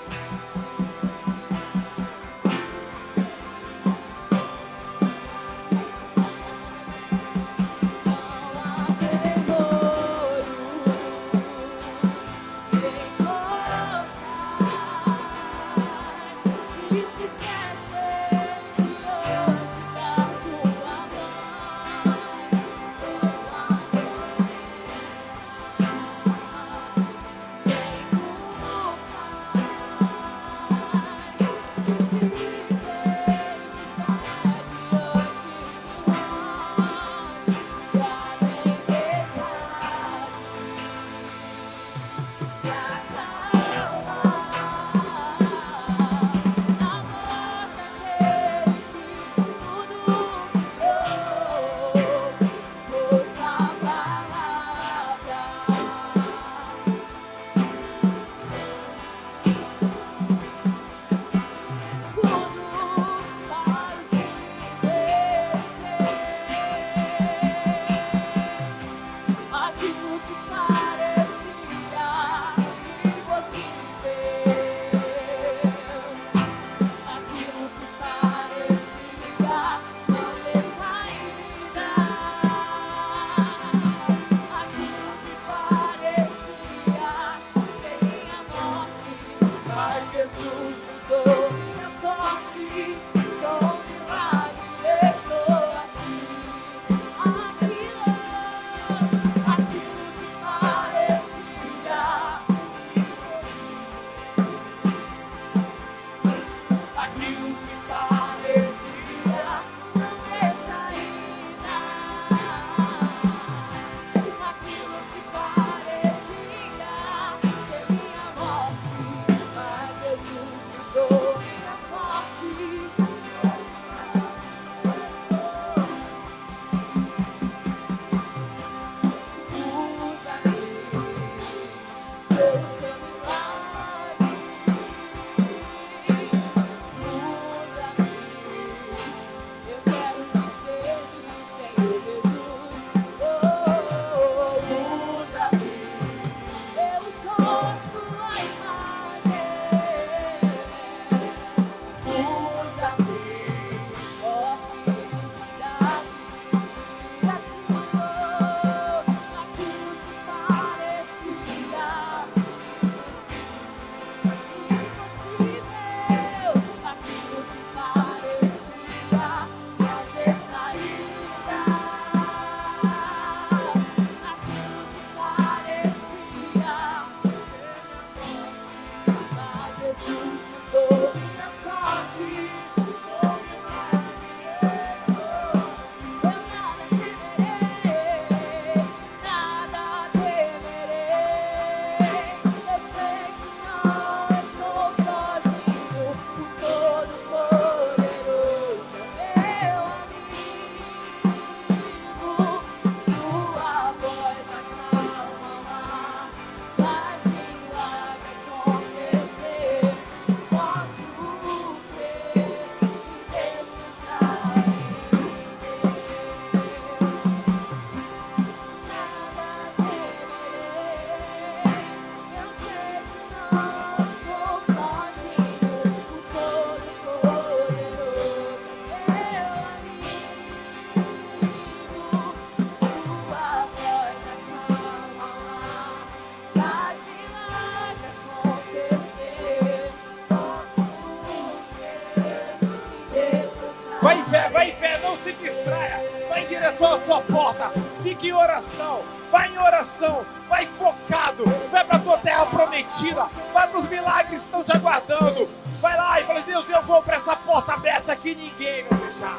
Vai em fé, não se distraia. Vai em direção à sua porta. Fique em oração. Vai em oração. Vai focado. Vai para a tua terra prometida. prometida. Vai para os milagres que estão te aguardando. Vai lá e fala, Deus, eu vou para essa porta aberta que ninguém vai fechar.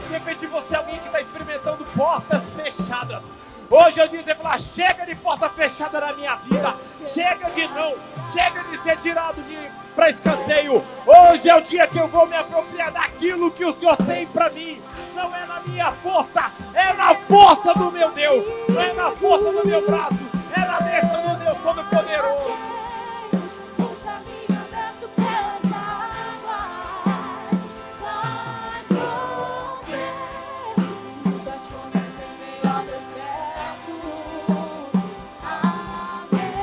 De repente você é alguém que está experimentando portas fechadas. Hoje eu dizer para lá, chega de porta fechada na minha vida. Chega de não. Chega de ser tirado para escanteio. Hoje é o dia que eu vou me apropriar daquilo que o Senhor tem para mim. Não é na minha força, é na força do meu Deus. Não é na força do meu braço, é na destra do Deus Todo-Poderoso. Um caminho aberto pelas águas, faz romper muitas fontes em meio ao deserto. Haverá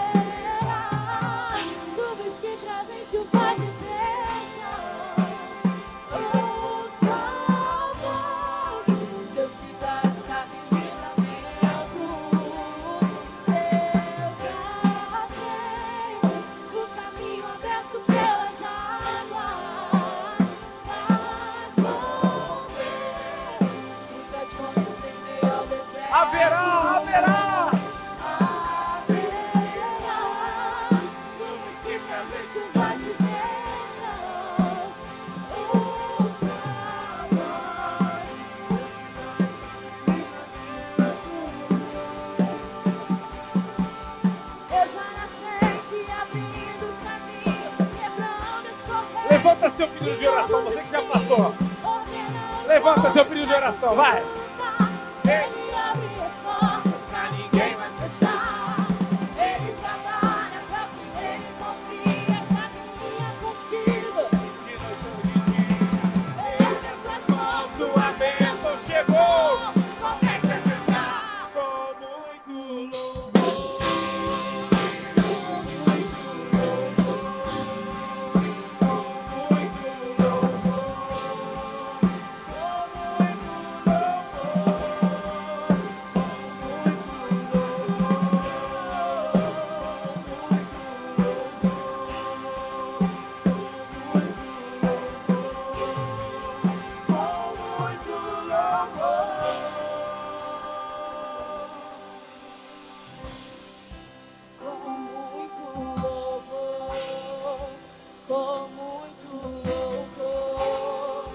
nuvens que trazem chuva de bênçãos. Ouça a voz, Deus te dá escada e livramento. Deus já tem o caminho aberto pelas águas, faz romper muitas fontes em meio ao deserto. Haverá. Nuvens que trazem chuva de bênçãos. Ouça a voz. Eu já na frente, abrindo o caminho, quebrando as correntes. Levanta seu pedido de oração, você que já passou. Levanta seu pedido de oração, vai. Ele abre as portas pra ninguém mais fechar. Ele trabalha pra quem ele confia, caminha contigo. Ergue as suas mãos, Sua bênção chegou. comece a cantar. Com muito louvor. Com muito louvor,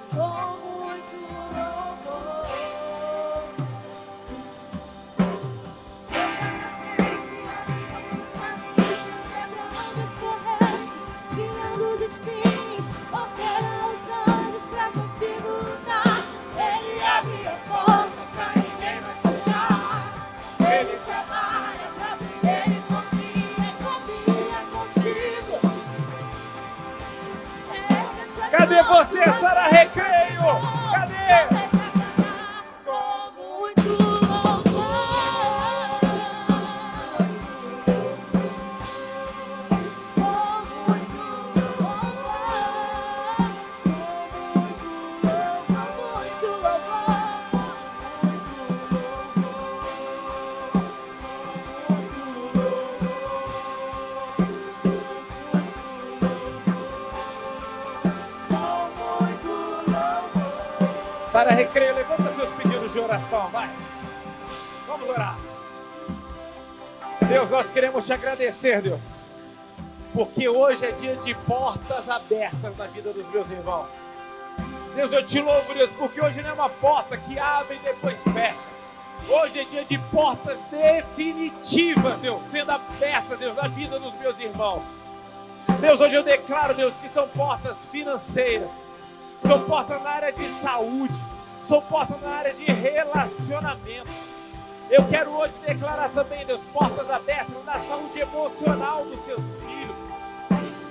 com muito louvor. Deus vai na frente, abrindo o caminho, quebrando as correntes, tirando os espinhos, opera os anjos pra contigo lutar. Ele abre as portas pra ninguém mais fechar. Ele trabalha pra quem ele confia, caminha contigo. Cadê você, Sara Recreio? Cadê? Com muito louvor, com muito louvor, com muito louvor. Sara Recreio, levanta seus pedidos de oração, vai. Vamos orar. Deus, nós queremos te agradecer, Deus, porque hoje é dia de portas abertas na vida dos meus irmãos. Deus, eu te louvo, Deus, porque hoje não é uma porta que abre e depois fecha. Hoje é dia de portas definitivas, Deus, sendo abertas, Deus, na vida dos meus irmãos. Deus, hoje eu declaro, Deus, que são portas financeiras, são portas na área de saúde, são portas na área de relacionamento. Eu quero hoje declarar também, Deus, portas abertas na saúde emocional dos seus filhos.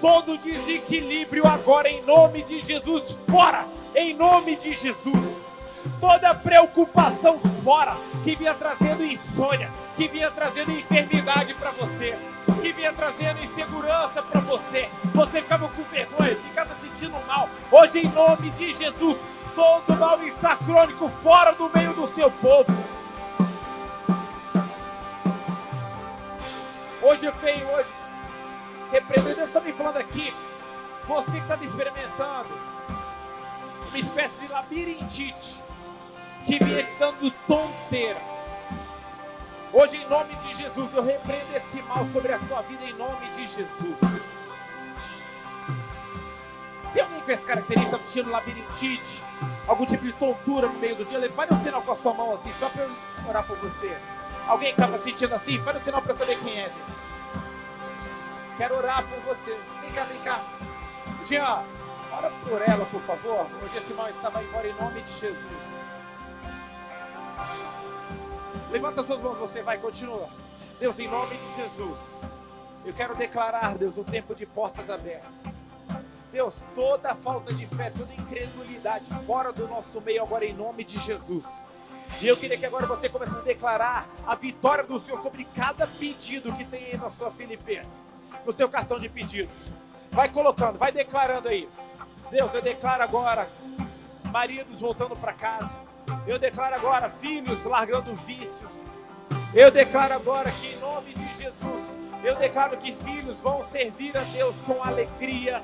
Todo desequilíbrio agora, em nome de Jesus, fora! Em nome de Jesus. Toda preocupação fora, que vinha trazendo insônia, que vinha trazendo enfermidade para você, que vinha trazendo insegurança para você. Você ficava com vergonha, ficava sentindo mal. Hoje, em nome de Jesus, todo mal-estar crônico fora do meio do seu povo. Hoje eu venho repreender, Deus está me falando aqui, você que está me experimentando uma espécie de labirintite que vinha te dando tonteira. Hoje, em nome de Jesus, eu repreendo esse mal sobre a sua vida, em nome de Jesus. Tem alguém com essa característica assistindo labirintite, algum tipo de tontura no meio do dia? Faz um sinal com a sua mão assim, só para eu orar por você. Alguém que estava sentindo assim? Faz um sinal para eu saber quem é, gente. Quero orar por você. Vem cá, vem cá. Jean, ora por ela, por favor. Hoje esse mal estava embora em nome de Jesus. Levanta suas mãos, você vai, continua. Deus, em nome de Jesus, eu quero declarar, Deus, um tempo de portas abertas. Deus, toda falta de fé, toda incredulidade fora do nosso meio agora em nome de Jesus. E eu queria que agora você comece a declarar a vitória do Senhor sobre cada pedido que tem aí na sua Filipe, no seu cartão de pedidos. Vai colocando, vai declarando aí. Deus, eu declaro agora maridos voltando para casa. Eu declaro agora filhos largando vícios. Eu declaro agora que em nome de Jesus, eu declaro que filhos vão servir a Deus com alegria.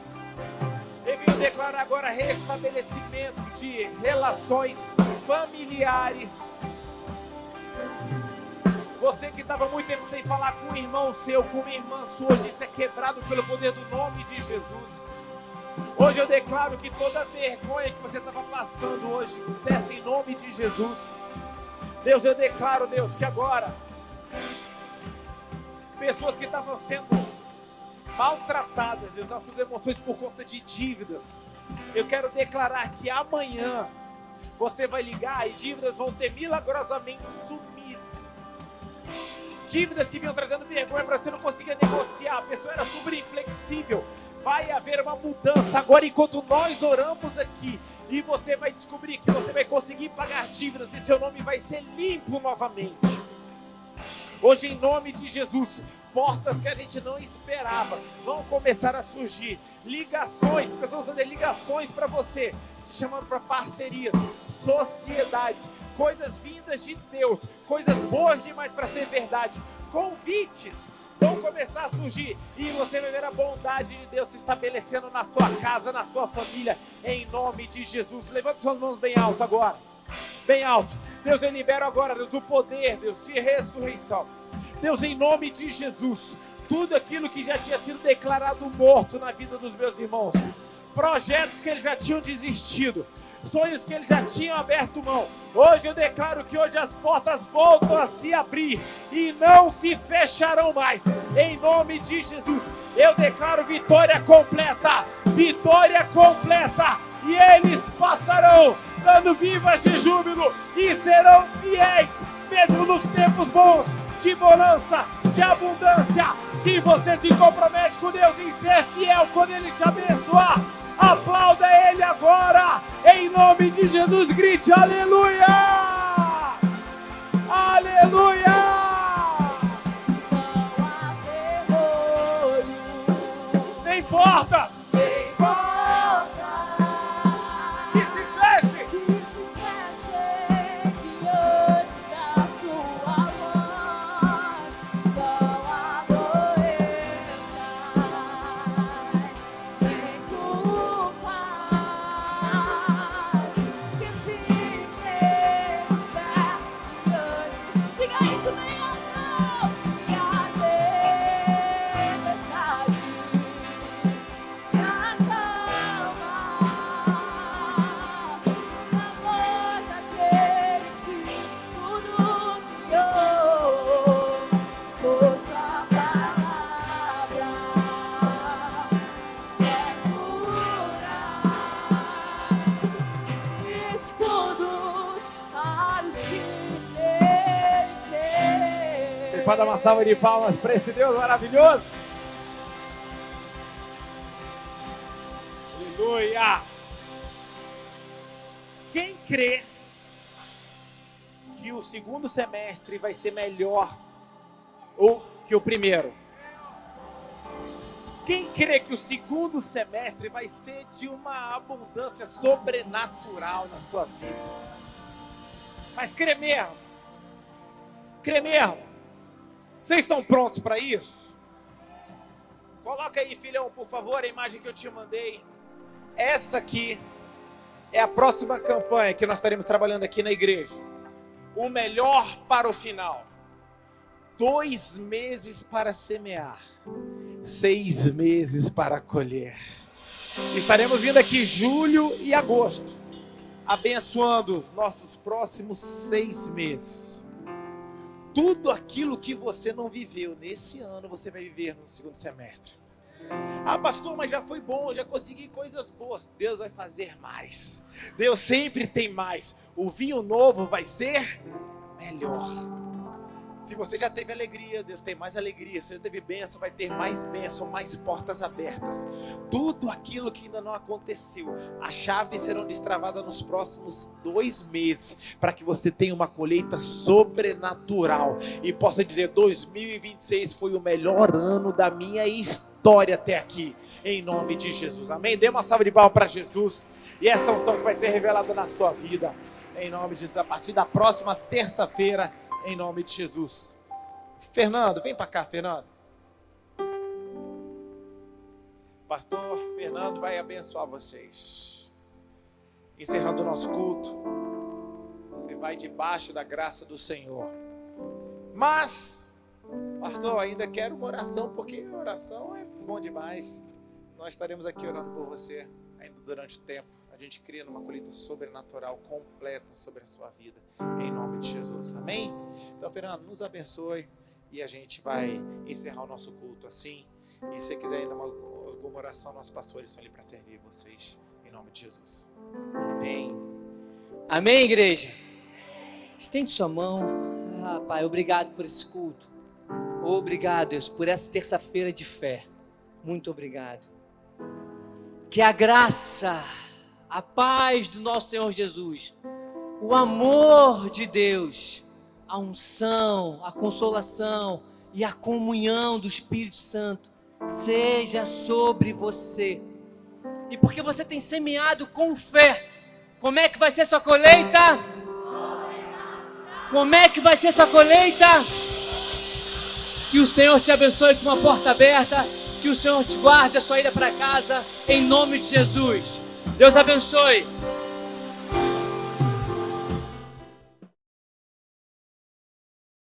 Eu declaro agora restabelecimento de relações familiares. Você que estava muito tempo sem falar com um irmão seu, com uma irmã sua, hoje isso é quebrado pelo poder do nome de Jesus. Hoje eu declaro que toda vergonha que você estava passando hoje cessa em nome de Jesus. Deus, eu declaro, Deus, que agora pessoas que estavam sendo maltratadas, Deus, nas suas emoções por conta de dívidas, eu quero declarar que amanhã você vai ligar e dívidas vão ter milagrosamente sumido. Dívidas que vinham trazendo vergonha para você não conseguia negociar, a pessoa era super inflexível. Vai haver uma mudança agora enquanto nós oramos aqui. E você vai descobrir que você vai conseguir pagar dívidas e seu nome vai ser limpo novamente. Hoje, em nome de Jesus, portas que a gente não esperava vão começar a surgir. Ligações, pessoas vão fazer ligações para você, te chamando para parcerias, sociedade, coisas vindas de Deus, coisas boas demais para ser verdade, convites vão começar a surgir e você vai ver a bondade de Deus se estabelecendo na sua casa, na sua família, em nome de Jesus. Levanta suas mãos bem alto agora, bem alto. Deus, eu libero agora, Deus, o poder, Deus, de ressurreição. Deus, em nome de Jesus, tudo aquilo que já tinha sido declarado morto na vida dos meus irmãos, projetos que eles já tinham desistido, sonhos que eles já tinham aberto mão, hoje eu declaro que hoje as portas voltam a se abrir e não se fecharão mais, em nome de Jesus. Eu declaro vitória completa, e eles passarão dando vivas de júbilo e serão fiéis, mesmo nos tempos bons, de bonança, de abundância. Se você se compromete com Deus em ser fiel quando Ele te abençoar, aplauda Ele agora, em nome de Jesus, grite aleluia! Aleluia! Nem importa! Nem importa Que se feche! que se feche diante da sua voz, não adoeças, nem culpas, que fique diante. Diga isso bem alto, e a tempestade se acalma na voz daquele que tudo criou, por sua palavra é cura, escudos para os que nele creem. Você pode dar uma salva de palmas para esse Deus maravilhoso? Aleluia! Quem crê que o segundo semestre vai ser melhor ou que o primeiro? Quem crê que o segundo semestre vai ser de uma abundância sobrenatural na sua vida? Mas crê mesmo? Crê mesmo? Vocês estão prontos para isso? Coloca aí, filhão, por favor, a imagem que eu te mandei. Essa aqui é a próxima campanha que nós estaremos trabalhando aqui na igreja. O melhor para o final. 2 meses para semear, 6 meses para colher. Estaremos vindo aqui julho e agosto, abençoando nossos próximos 6 meses. Tudo aquilo que você não viveu nesse ano, você vai viver no segundo semestre. Ah, pastor, mas já foi bom, já consegui coisas boas. Deus vai fazer mais. Deus sempre tem mais. O vinho novo vai ser melhor. Se você já teve alegria, Deus tem mais alegria. Se já teve bênção, vai ter mais bênção, mais portas abertas. Tudo aquilo que ainda não aconteceu, as chaves serão destravadas nos próximos 2 meses, para que você tenha uma colheita sobrenatural e possa dizer: 2026 foi o melhor ano da minha história até aqui, em nome de Jesus. Amém? Dê uma salva de palmas para Jesus. E essa unção que vai ser revelada na sua vida, em nome de Jesus, a partir da próxima terça-feira, em nome de Jesus. Fernando, vem para cá, Fernando. Pastor Fernando vai abençoar vocês. Encerrando o nosso culto, você vai debaixo da graça do Senhor. Mas, pastor, ainda quero uma oração, porque oração é bom demais. Nós estaremos aqui orando por você ainda durante o tempo. A gente cria numa colheita sobrenatural completa sobre a sua vida, em nome de Jesus, amém? Então, Fernando, nos abençoe e a gente vai encerrar o nosso culto assim. E se você quiser ainda alguma oração, nossos pastores estão ali para servir vocês, em nome de Jesus. Amém. Amém, igreja? Estende sua mão. Ah, Pai, obrigado por esse culto. Obrigado, Deus, por essa terça-feira de fé. Muito obrigado. Que a graça, a paz do nosso Senhor Jesus, o amor de Deus, a unção, a consolação e a comunhão do Espírito Santo seja sobre você. E porque você tem semeado com fé, como é que vai ser sua colheita? Como é que vai ser sua colheita? Que o Senhor te abençoe com uma porta aberta, que o Senhor te guarde a sua ida para casa, em nome de Jesus. Deus abençoe.